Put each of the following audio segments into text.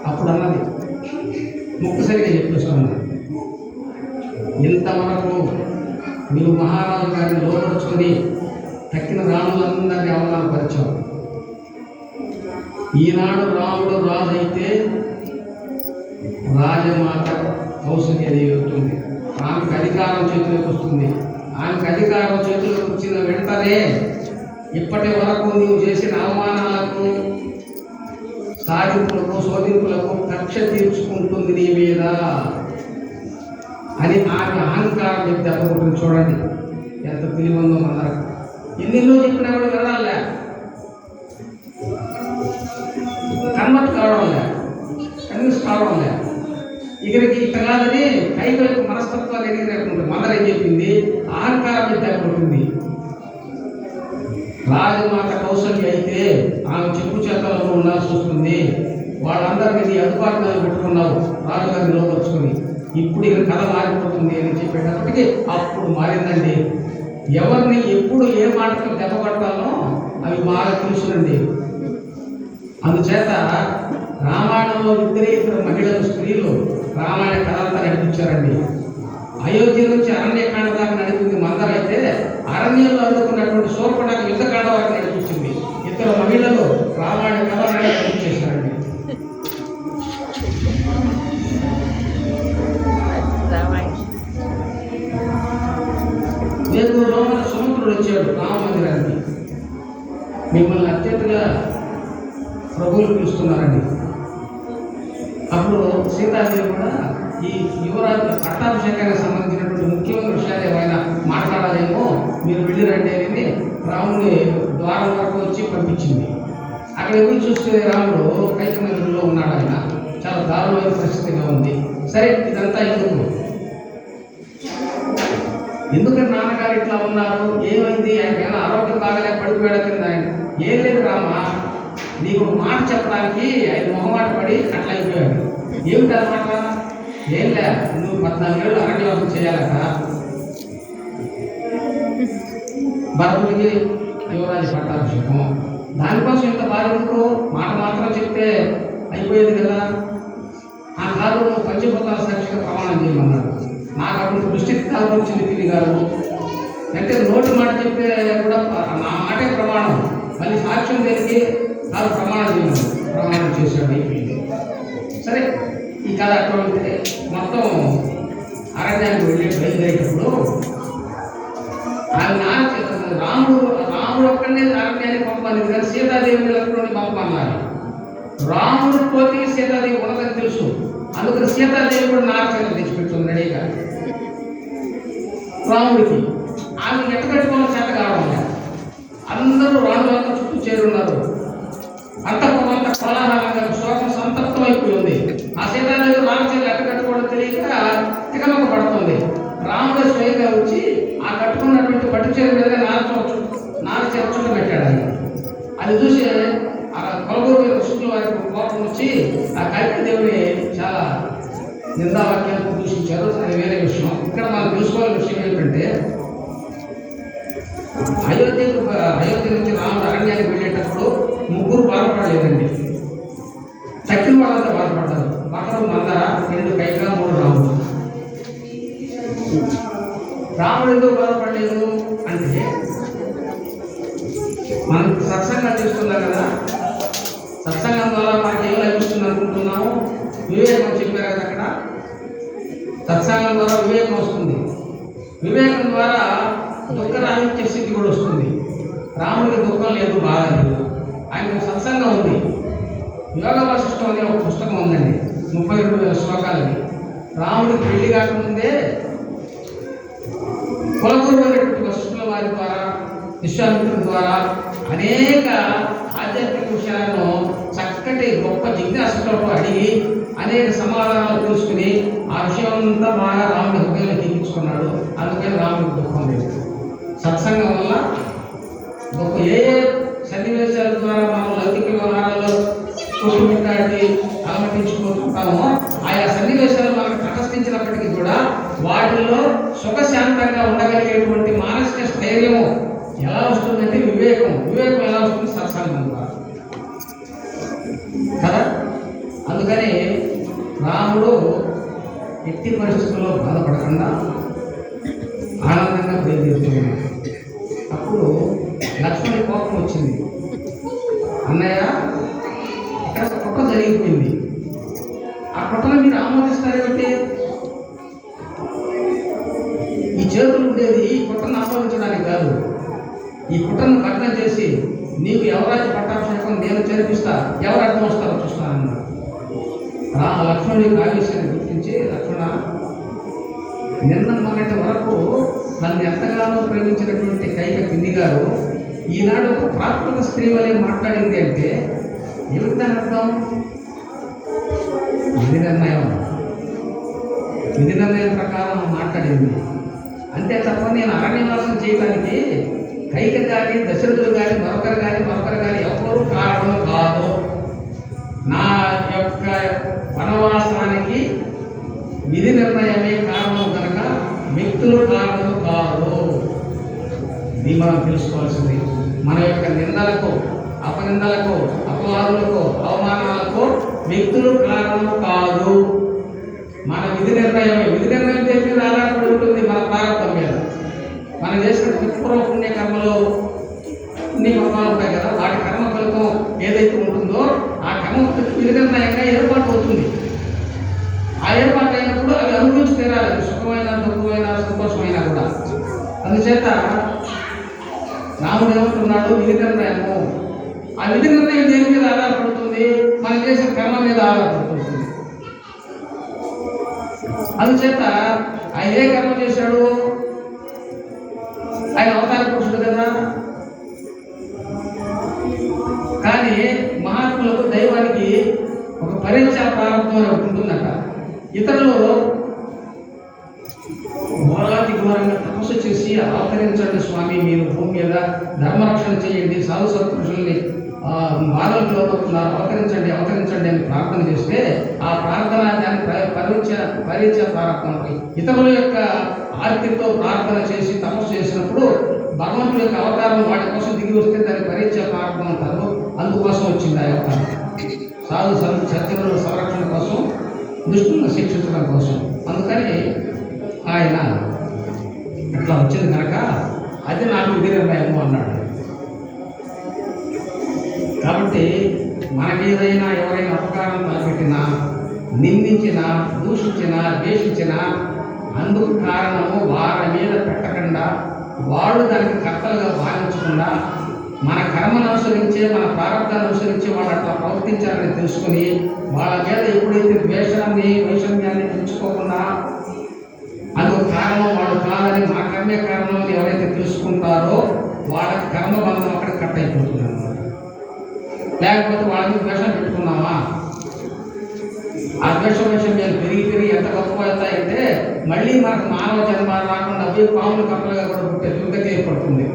అప్పుడు అన్నది ముక్కసరిగా చెప్పేస్తున్నది, ఇంతవరకు మీరు మహారాజు గారిని లోపరుచుకొని తక్కిన రాములందరినీ అవమానపరిచారు. ఈనాడు రాముడు రాజు అయితే రాజమాత కౌసల్యదేవి అవుతుంది. ఆమెకు అధికారం చేతిలోకి వస్తుంది. ఆమెకు అధికారం చేతిలోకి వచ్చిన వెంటనే ఇప్పటి వరకు నీవు చేసిన అవమానాలకు, సాధింపులకు, శోధింపులకు కక్ష తీర్చుకుంటుంది నీ మీద అని ఆమె అహంకారం చెప్తే అప్పుడు చూడండి ఎంత తెలివందో. అందరం ఎన్నెన్నో చెప్పినా కూడా వినడాలే, కన్వర్ట్ కావడంలే, కన్విన్స్ కావడంలే. ఇక్కడికి ఇట్లా కాదని కైవైపు మనస్తత్వాలు ఎగిరినట్టు మదర్ ఏం చెప్పింది, అహంకారం చెప్తే అప్పుడు రాజమాత కౌసల్య అయితే ఆమె చెప్పు చేతల్లో ఉండాల్సి వస్తుంది. వాళ్ళందరినీ నీ అందుబాటులో పెట్టుకున్నావు రాజుగారిని లోపరుచుకొని. ఇప్పుడు ఇక కథ మారిపోతుంది అని చెప్పేటప్పటికీ అప్పుడు మారిందండి. ఎవరిని ఎప్పుడు ఏ మాటతో దెబ్బపట్టాలో అవి బాగా తెలుసునండి. అందుచేత రామాయణంలో ఇద్దరు మహిళలు, స్త్రీలు రామాయణ కథ అంతా నడిపించారండి. అయోధ్య నుంచి అరణ్యకాండ దాకా నడిపింది మందర అయితే, అరణ్యంలో అందుకున్నటువంటి శూర్పణఖ యుద్ధకాండ వరకు నడిపించింది. ఇద్దరు మహిళలు రామాయణ కథ నడిపించేశారండి. నేను రోజున సుమంత్రుడు వచ్చాడు రామ మందిరానికి. మిమ్మల్ని అత్యంతగా ప్రభువులు పిలుస్తున్నారండి. అప్పుడు సీతాదేవి కూడా ఈ యువరాజు పట్టాభిషేకానికి సంబంధించినటువంటి ముఖ్యమైన విషయాలు ఏమైనా మాట్లాడాలేమో, మీరు వెళ్ళి రండి అనేది రాముని ద్వారం వరకు వచ్చి పంపించింది. అక్కడ వెళ్ళి చూస్తే రాముడు కైక మందిరంలో ఉన్నాడు. ఆయన చాలా దారుణమైన పరిస్థితిగా ఉంది. సరే ఇదంతా ఎందుకంటే నాన్నగారు ఇట్లా ఉన్నారు, ఏమైంది, ఆయనకైనా ఆరోగ్యం బాగాలేక పడిపోయాడు కింద. ఆయన ఏం లేదు రామా, నీకు ఒక మాట చెప్పడానికి ఆయన మొహమాట పడి అట్లా అయిపోయాడు. ఏమిటి అన్నమాట? ఏం లే, నువ్వు 14 ఏళ్ళు అరణ్యవాసం చేయాలట. భరతుడికి యువరాజు పట్టాభిషేకం. దానికోసం ఇంత బాధ ఎందుకు? మాట మాత్రం చెప్తే అయిపోయేది కదా. ఆ కాదు పంచభూతాల సాక్షిగా ప్రమాణం చేయమన్నాడు. నాకు అప్పుడు దృష్టికి కాలం వచ్చింది తిరిగి గారు. అంటే నోటి మాట చెప్తే కూడా నా మాటే ప్రమాణం, మళ్ళీ సాక్ష్యం జరిగి కాదు ప్రమాణం చేయమన్నాడు. ప్రమాణం చేశాడు, అయిపోయింది. సరే ఈ కథ అటువంటి మొత్తం అరణ్యానికి వెళ్ళి బయలుదేరేటప్పుడు ఆయన రాముడు ఒక్కడనే అరణ్యానికి పంపాలి కానీ సీతాదేవి లక్ష్మణుని పంపమన్నారు. రాముడు పోతే సీతాదేవి ఉన్నదని తెలుసు. అందుకని సీతాదేవి కూడా నారచీర తెచ్చిపెడుతుంది రెడీగా రాముడికి. ఆమె ఎట్టగట్టుకోవడం చేత కావడం. అందరూ రాములంతా చుట్టూ చేరున్నారు. అంతఃపురంతా కోలాహలంగా శోకం సంతప్తం అయిపోయింది. ఆ సీతాదేవి నారచీర ఎట్టగట్టుకోవడం తెలియక తికమక పడుతుంది. రాముడు స్వయంగా వచ్చి ఆ కట్టుకున్నటువంటి పట్టు చీర మీద నారచీర చుట్టూ పెట్టాడు. ఆయన అది చూసి ఆ కొలగూరు ఋషుల వారికి కోపం వచ్చి ఆ కైకేయదేవిని చాలా నిందావాక్యాలకు దూషించారు. అది వేరే విషయం. ఇక్కడ మనం తెలుసుకోవాల్సిన విషయం ఏంటంటే, అయోధ్య నుంచి రాముడు అరణ్యానికి వెళ్ళేటప్పుడు ముగ్గురు బాధపడలేదండి. తక్కిన వాళ్ళంతా బాధపడ్డారు. ఒకరు మందర, 2 కైక, 3 రాముడు. రాముడు ఎందుకు బాధపడలేదు అంటే, మనం సత్సంగాలు చేస్తున్నాం కదా, సత్సంగం ద్వారా మనకి ఏం లభిస్తుంది అనుకుంటున్నాము? వివేకం చెప్పారు కదా అక్కడ. సత్సంగం ద్వారా వివేకం వస్తుంది. వివేకం ద్వారా దుఃఖరాహిత్య స్థితి కూడా వస్తుంది. రాముడికి దుఃఖం లేదు, బాధ లేదు. ఆయనకు సత్సంగం ఉంది. యోగ వాసిష్టం అనే ఒక పుస్తకం ఉందండి, 32,000 శ్లోకాలది. రాముడికి పెళ్లి కాకముందే కులగురు అనేటువంటి వశిష్ఠుల వారి ద్వారా, విశ్వామిత్రుల ద్వారా అనేక ఆధ్యాత్మిక విషయాలను చక్కటి గొప్ప జిజ్ఞాసతో అడిగి అనేక సమాధానాలు తెలుసుకుని ఆ విషయం అంతా బాగా రాముడి హృదయంలో ఎక్కించుకున్నాడు. అందుకని రాముడికి దుఃఖం లేదు. సత్సంగం వల్ల దుఃఖం ఏ సన్నివేశాల ద్వారా మనం లౌకిక వ్యవహారాల్లో కొట్టుమిట్టాడి అలమటించుకుంటామో ఆయా సన్నివేశాలు మనకు తటస్థించినప్పటికీ కూడా వాటిల్లో సుఖశాంతంగా ఉండగలిగేటువంటి మానసిక స్థైర్యము ఎలా వస్తుందంటే వివేకం ఎలా వస్తుంది? సత్సంగం ద్వారా కదా. అందుకని రాముడు ఎట్టి పరిస్థితుల్లో బాధపడకుండా ఆనందంగా బయలుదేరుతున్నాడు. అప్పుడు లక్ష్మణి కోపం వచ్చింది. అన్నయ్య, ఇక్కడ కుట్ర జరిగిపోయింది, ఆ కుట్రను మీరు ఆమోదిస్తారేమిటి? ఈ చేతులు ఉండేది ఈ కుట్రను ఆమోదించడానికి కాదు, ఈ కుట్రను కట్నం చేసి నీకు ఎవరాజ్య పట్టాభిషేకం నేను చేర్పిస్తా, ఎవరు అర్థం వస్తారో చూస్తానన్నాడు. లక్ష్మణుడి ఆవేశాన్ని గుర్తించి, లక్ష్మణ, నిన్న మొన్నటి వరకు నన్ను ఎంతగానో ప్రేమించినటువంటి కైక పిన్ని గారు ఈనాడు ఒక ప్రాకృత స్త్రీ వలె మాట్లాడింది అంటే ఏమిటి దాని అర్థం? విధి నిర్ణయం ప్రకారం మాట్లాడింది అంతే తప్ప నేను అరణ్యవాసం చేయడానికి కైక కానీ దశరథులు కానీ మరొకరు కానీ ఎవరు కారణం కాదు. నా యొక్క వనవాసానికి విధి నిర్ణయమే కారణం కనుక వ్యక్తులు కారణం కాదు. ఇది మనం తెలుసుకోవాల్సింది. మన యొక్క నిందలకు, అపనిందలకు, అపవాదులకు, అవమానాలకు వ్యక్తులు కారణం కాదు. మన విధి నిర్ణయం దేని మీద ఆధారపడి ఉంటుంది? మన ప్రారంభం మీద. మనం చేసిన పూర్వ పుణ్య కర్మలో పుణ్య కర్మలు ఉంటాయి కదా, వాటి కర్మ ఫలితం ఏదైతే ఉంటుందో ఆ కర్మ విధి నిర్ణయంగా ఏర్పాటు అవుతుంది. ఆ ఏర్పాటు అయినప్పుడు అవి అనుభవించి తీరాలి, సుఖమైన, దుఃఖమైన, సంతోషమైనా కూడా. అందుచేత రాముడు ఏమంటున్నాడు? విధి నిర్ణయము. ఆ విధి నిర్ణయం దేని మీద ఆధారపడుతుంది? మనం చేసిన కర్మ మీద ఆధారపడుతుంది. అందుచేత ఆయన ఏ కర్మ చేశాడు? ఆయన అవతార పురుషుడు కదా. కానీ మహాత్ములకు, దైవానికి ఒక పరీక్ష ప్రారంభం ఉంటుందట. ఇతరులు ఘోరాతి ఘోరంగా తపస్సు చేసి అవతరించండి స్వామి, మీరు భూమి మీద ధర్మరక్షణ చేయండి, సాధు సత్పురుషుల్ని బాధలకు లోపడుతున్నారు, అవతరించండి అని ప్రార్థన చేస్తే ఆ ప్రార్థన దాని పరీక్ష ప్రారంభం. ఇతరుల యొక్క ఆర్తితో ప్రార్థన చేసి తపస్సు చేసినప్పుడు భగవంతుడి యొక్క అవతారం వాటి కోసం దిగి వస్తే దాన్ని పరీక్ష ప్రారంభం అంటారు. అందుకోసం వచ్చింది ఆ అవతారం, సాధు సత్యముల సంరక్షణ కోసం, దుష్టులను శిక్షించడం కోసం. అందుకని ఆయన అట్లా వచ్చింది కనుక అది నాకు విధి నిర్ణయము అన్నాడు. కాబట్టి మనకేదైనా ఎవరైనా అపకారం తలపెట్టినా, నిందించినా, దూషించినా, ద్వేషించినా అందుకు కారణము వారి మీద పెట్టకుండా, వాళ్ళు దానికి కర్తలుగా భావించకుండా, మన కర్మను అనుసరించే, మన ప్రారంభాన్ని అనుసరించే వాళ్ళు అట్లా ప్రవర్తించాలని తెలుసుకుని వాళ్ళ మీద ఎప్పుడైతే ద్వేషాన్ని, వైషమ్యాన్ని పెంచుకోకుండా అందుకు కారణం వాడు కాదని, మా కర్మే కారణం అని ఎవరైతే తెలుసుకుంటారో వాళ్ళ కర్మబంధం అక్కడ కట్ అయిపోతుంది అన్నమాట. లేకపోతే వాళ్ళకి ద్వేషం పెట్టుకున్నామా, ఆ ద్వేషం పెరిగి ఎంత గొప్ప అవుతాయంటే మళ్ళీ మనకు మానవ జన్మ రాకుండా పోయి పాములు కప్పలుగా కూడా పుట్టే దుర్గతి ఏర్పడుతుంది.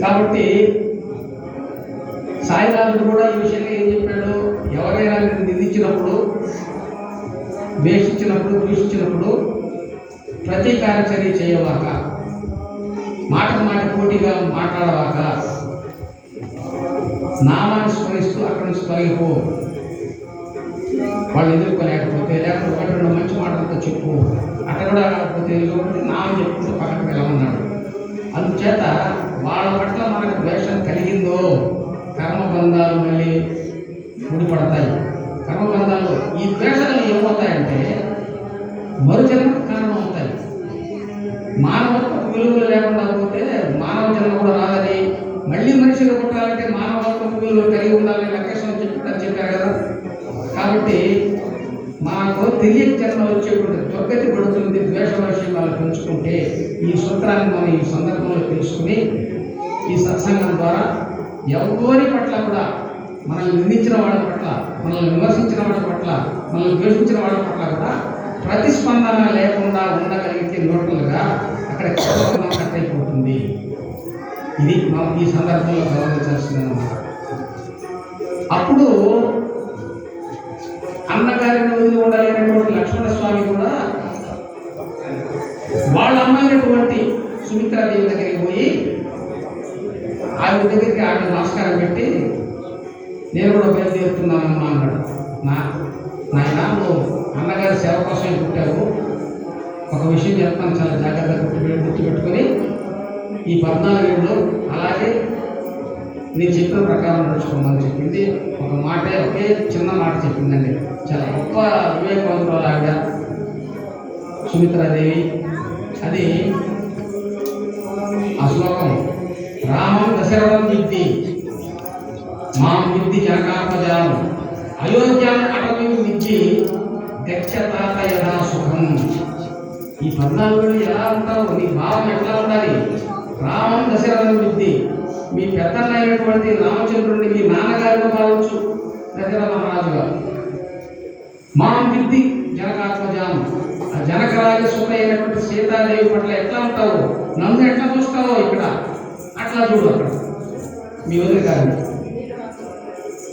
కాబట్టి సాయినాథుడు కూడా ఈ విషయంలో ఏం చెప్పాడు? ఎవరైనా నిందించినప్పుడు, ద్వేషించినప్పుడు ప్రతీకార చర్య చేయవాక, మాట పోటీగా మాట్లాడవాక, నామాన్ని స్మరిస్తూ అక్కడి నుంచి తొలగిపో. వాళ్ళు ఎదుర్కోలేకపోతే, లేకపోతే ఒకటి రెండు మంచి మాటలతో చెప్పు, అక్కడ కూడా కాకపోతే నామం చెప్పుకుంటూ పక్కకు వెళ్ళమన్నాడు. అందుచేత వాళ్ళ పట్ల మనకు ద్వేషం కలిగిందో కర్మబంధాలు మళ్ళీ ముడిపడతాయి. కర్మబంధాలు ఈ ద్వేషాలు ఏమవుతాయంటే మరుజన్మకు కారణం అవుతాయి. మానవత్వపు విలువలు లేకుండా పోతే మానవ జన్మ కూడా రాదని, మళ్ళీ మనిషిగా పుట్టాలంటే మానవత్వపు విలువలు కలిగి ఉండాలని లక్ష్యం చెప్పారు కదా. కాబట్టి మాకు తెలియక జన్మ వచ్చేటువంటి దుర్గతి పడుతుంది ద్వేష వైషమ్యాలు పెంచుకుంటే. ఈ సూత్రాన్ని మనం ఈ సందర్భంలో తెలుసుకుని ఈ సత్సంగం ద్వారా ఎవరి పట్ల కూడా, మనల్ని నిందించిన వాళ్ళ పట్ల, మనల్ని విమర్శించిన వాళ్ళ పట్ల, మనల్ని ద్వేషించిన వాళ్ళ పట్ల కూడా ప్రతిస్పందన లేకుండా ఉండగలిగితే న్యూట్రల్గా అక్కడ కేవలం కట్ అయిపోతుంది. ఇది మనం ఈ సందర్భంలో గమనించాల్సిందన్నమాట. అప్పుడు అన్నగారిని వదిలి ఉండలేనటువంటి లక్ష్మణస్వామి కూడా వాళ్ళ అమ్మాయినటువంటి సుమిత్రాదేవి దగ్గరికి పోయి ఆవిడ దగ్గరికి ఆవిడ నమస్కారం పెట్టి, నేను కూడా బయలుదేరుతున్నానమ్మా అన్నాడు. నాయన నువ్వు ఒక విషయం చెప్తాను, చాలా జాగ్రత్తగా గుర్తుపెట్టుకొని ఈ 14 ఏళ్ళు అలాగే నేను చెప్పిన ప్రకారం నడుచుకోమని చెప్పింది. ఒక మాటే, ఒకే చిన్న మాట చెప్పిందండి. చాలా గొప్ప వివేకవంతురాలు ఆవిడ సుమిత్రాదేవి. అది ఆ శ్లోకం, రామం దశరథం విద్ది మాం విద్ది జనకాత్మజాం అయోధ్యాం అటవీం విద్ది గచ్చతాత యథా సుఖం. ఈ 14 ఏళ్ళు ఎలా ఉంటావు, నీ భావం ఎట్లా ఉండాలి? రామం దశరథం విద్ది, మీ పెద్దన్నైనటువంటి రామచంద్రుడిని మీ నాన్నగారిగా భావించు దశరథ మహారాజుగా. మాం విద్ది జనకాత్మజాం, ఆ జనకరాజ సుఖ అయినటువంటి సీతాదేవి పట్ల ఎట్లా ఉంటావు, నన్ను ఎట్లా చూస్తావో ఇక్కడ అట్లా చూడు అక్కడ మీ వదిలి గారిని.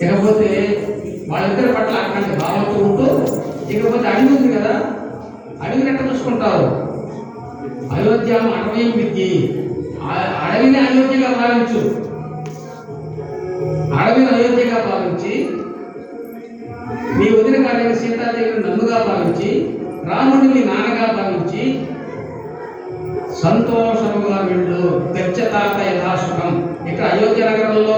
ఇకపోతే వాళ్ళిద్దరి పట్ల అట్లాంటి భావంతో ఉంటూ, ఇకపోతే అడవి ఉంది కదా, అడవిని ఎట్లా చూసుకుంటావు? అయోధ్య అటవీ విద్య, అడవిని అయోధ్యగా భావించు. అడవిని అయోధ్యగా భావించి, మీ వదిన గారిని సీతాదేవిని నన్నుగా భావించి, రాముడిని మీ నాన్నగా భావించి సంతోషముగా వెళ్ళు. గచ్చతాత యథాసుఖం. ఇక్కడ అయోధ్య నగరంలో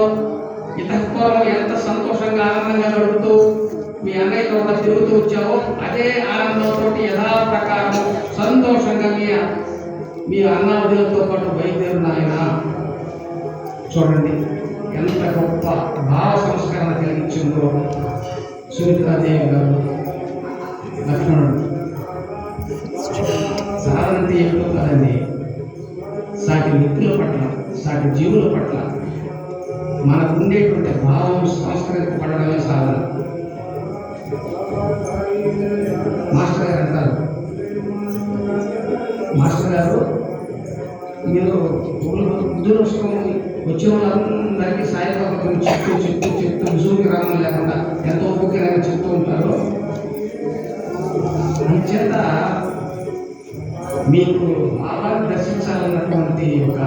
ఇతపూర్వం ఎంత సంతోషంగా ఆనందంగా గడుపుతూ మీ అన్నయ్యతో కూడా తిరుగుతూ వచ్చావో అదే ఆనందంతో యథాప్రకారం సంతోషంగా మీ అన్న వదిలతో పాటు బయలుదేరిన ఆయన. చూడండి ఎంత గొప్ప భావ సంస్కరణ కలిగించిందో సుమిత్రాదేవి గారు. లక్ష్మణుడు సాధారణత ఏమిటో కాదండి, సాటి వ్యక్తుల పట్ల, సాటి జీవుల పట్ల మనకు ఉండేటువంటి భావం సంస్కరింపబడమే సాధన. మాస్టర్ గారు అంటారు, మాస్టర్ గారు మీరు ఉద్యోగం వచ్చిన వాళ్ళందరికీ సాయిబాబా గురించి చెప్తూ విజువుకి రావడం లేకుండా ఎంతో ఓపికగా చెప్తూ ఉంటారు. అంచేత మీకు బాబాని దర్శించాలన్నటువంటి ఒక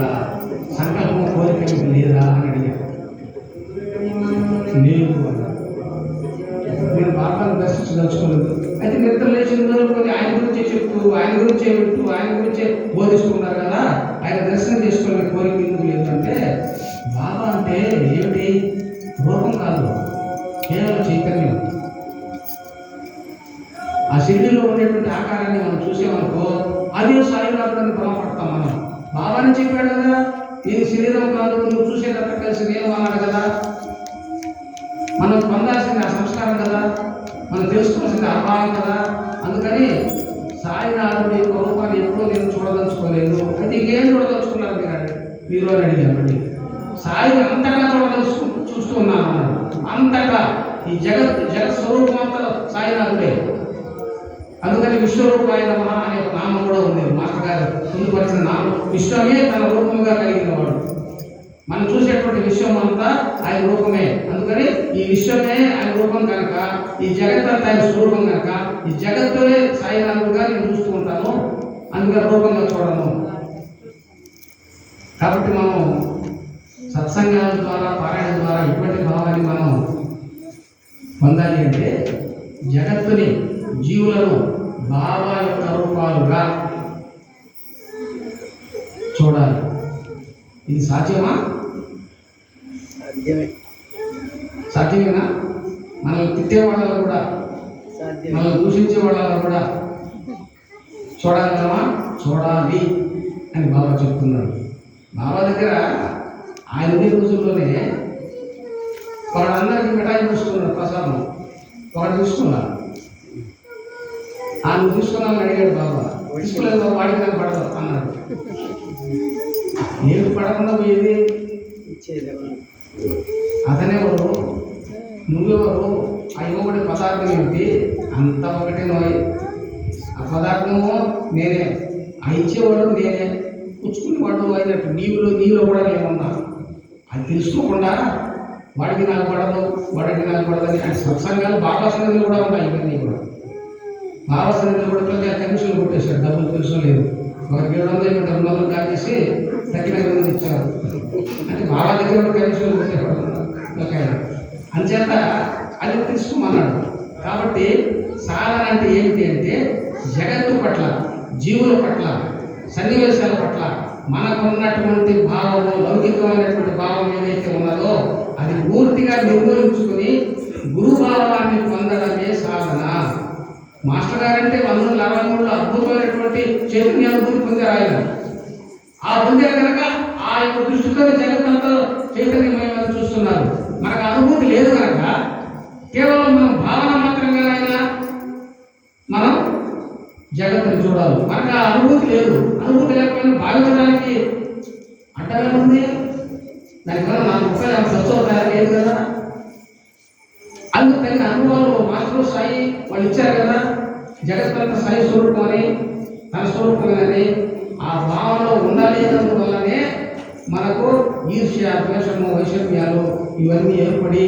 సంకల్పం, కోరిక మీకు లేదా అని అడిగారు. లేదు అన్నారు. నేను బాబాను దర్శించదలుచుకోలేదు. అయితే నిద్ర లేచిన రోజుకొని ఆయన గురించే చెప్తూ, ఆయన గురించే వింటూ, ఆయన గురించే బోధిస్తున్నారు కదా, ఆయన దర్శనం చేసుకునే కోరిక ఎందుకు లేదంటే, బాబా అంటే ఏమిటి? రూపం కాదు, కేవలం చైతన్యం. ఆ శరీరంలో ఉండేటువంటి ఆకారాన్ని మనం చూసామనుకో, అదే సాయిబాబాని భ్రమపడతాం మనం. బాబాని చెప్పాడు కదా, ఇది శరీరం కాదు, నువ్వు చూసేటట్టు కలిసి నేను అన్నాడు కదా. మనం పొందాల్సింది ఆ సంస్కారం కదా, మనం తెలుసుకోవాల్సింది ఆ భావం కదా. అందుకని సాయినాథుడి యొక్క రూపాన్ని ఎప్పుడూ నేను చూడదలుచుకోలేదు. అయితే ఇంకేం చూడదలుచుకున్నారు మీరు అని అడిగామండి. సాయి అంతటా చూస్తూ ఉన్నాను అన్నాడు. అంతటా ఈ జగత్ స్వరూపం అంతా సాయినాథుడే. అందుకని విశ్వరూపాయ నమః అనే ఒక నామం కూడా ఉంది. మాస్టర్ గారు పొందుపరిచిన నామం, విశ్వమే తన రూపంగా కలిగిన వాడు. మనం చూసేటువంటి విశ్వం అంతా ఆయన రూపమే. అందుకని ఈ విశ్వమే ఆయన రూపం కనుక, ఈ జగత్ అంతా ఆయన స్వరూపం కనుక, ఈ జగత్తునే సాయినాథుడుగా నేను చూస్తూ ఉంటాను. అందుకని రూపంగా చూడను. కాబట్టి మనం సత్సంగాల ద్వారా, పారాయణ ద్వారా ఇటువంటి భావాన్ని మనం పొందాలి అంటే జగత్తుని, జీవులను బాబా యొక్క రూపాలుగా చూడాలి. ఇది సాధ్యమా? సాధ్యమేనా? మనల్ని తిట్టే వాళ్ళలో కూడా, మనల్ని దూషించే వాళ్ళలో కూడా చూడగలమా? చూడాలి అని బాబా చెప్తున్నాడు. బాబా దగ్గర ఆయన ఉండే రోజుల్లోనే వాళ్ళందరికీ మిఠాయి చూసుకున్నాడు, ప్రసాదం ఒకటి చూసుకున్నారు. ఆయన తీసుకున్నామని అడిగాడు బాబా. తీసుకోలేదు బాబా, వాడికి నాకు పడదు అన్నాడు. నేను పడకుండా పోయేది అతనెవరు, నువ్వెవరు, ఆ ఇవ్వబడే పదార్థం ఏమిటి? అంతా ఒకటే నోయి. ఆ పదార్థము నేనే, ఆ ఇచ్చేవాడు నేనే, పుచ్చుకునేవాడు అయినట్టు నీలో కూడా నేనున్నా. అది తెలుసుకోకుండా వాడికి నాకు పడదు, వాడికి నాకు పడదని అంటే సత్సంగాలు బాబా సన్నిధులు కూడా ఉన్నాయి. ఇవన్నీ కూడా బాబా సన్నిధులు కూడా కమిషన్లు కొట్టేశాడు. డబ్బులు తెలుసు లేదు, ఒకరికి 700 200 కాచేసి తగ్గిన మంది ఇచ్చారు. అంటే బాబా దగ్గర కమిషన్లు కొట్టేవాడు. అంచేత అది తెలుసుకోమన్నాడు. కాబట్టి సాధన అంటే ఏమిటి అంటే జగత్తు పట్ల, జీవుల పట్ల, సన్నివేశాల పట్ల మనకున్నటువంటి భావము, లౌకికమైనటువంటి భావం ఏదైతే ఉన్నదో అది పూర్తిగా నిర్మూలించుకుని గురుభావాన్ని పొందడమే సాధన. మాస్టర్ గారంటే 1963లో అద్భుతమైనటువంటి చైతన్య అనుభూతి పొందారు ఆయన. ఆ పొందారు కనుక ఆ యొక్క దృష్టితో జగత్తంతా చైతన్యమయమని చూస్తున్నారు. మనకు అనుభూతి లేదు కనుక కేవలం మనం భావన మాత్రంగా మనం జగత్తుని చూడాలి. మనకు ఆ అనుభూతి లేదు. అనుభూతి లేకపోయినా భావించడానికి అడ్డంగా ఉంది. దానివల్ల 4 రూపాయలు సత్సవుతారా లేదు కదా. అందుకు తగిన అనుభవాలు మాస్టర్ స్థాయి వాళ్ళు ఇచ్చారు కదా. జగత్తంత స్థాయి స్వరూపం అని, తన స్వరూపమని ఆ భావనలో ఉండాలి. అందువల్లనే మనకు ఈర్ష్య, ద్వేషము, వైషమ్యాలు ఇవన్నీ ఏర్పడి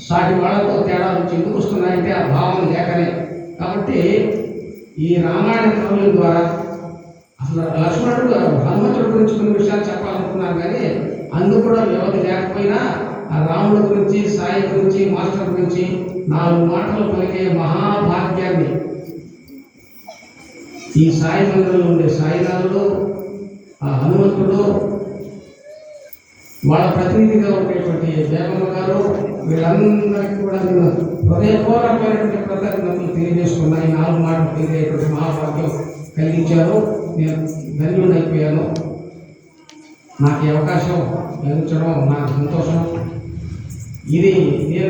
సాటి వాళ్ళతో తేడాలు ఎందుకు వస్తున్నాయంటే ఆ భావన లేకనే. కాబట్టి ఈ రామాయణ కవుల ద్వారా అసలు లక్ష్మణుడు హనుమంతుడి గురించి కొన్ని విషయాలు చెప్పాలనుకున్నాను, కానీ అందుకు కూడా వ్యవధి లేకపోయినా ఆ రాముడి గురించి, సాయి గురించి, మాస్టర్ గురించి 4 మాటలు పలికే మహాభాగ్యాన్ని ఈ సాయి మందిరంలో ఉండే సాయినాథుడు, ఆ హనుమంతుడు, వాళ్ళ ప్రతినిధిగా ఉండేటువంటి దేవమ్మ గారు, వీళ్ళందరికీ కూడా నేను హృదయపూర్వకమైనటువంటి కృతజ్ఞతలు తెలియజేసుకున్నాను. ఈ 4 మాటలు తెలియజేటువంటి మహాభాగ్యం కలిగించారు. నేను ధన్యుడైపోయాను. నాకు ఈ అవకాశం లభించడం నాకు సంతోషం. ఇది నేను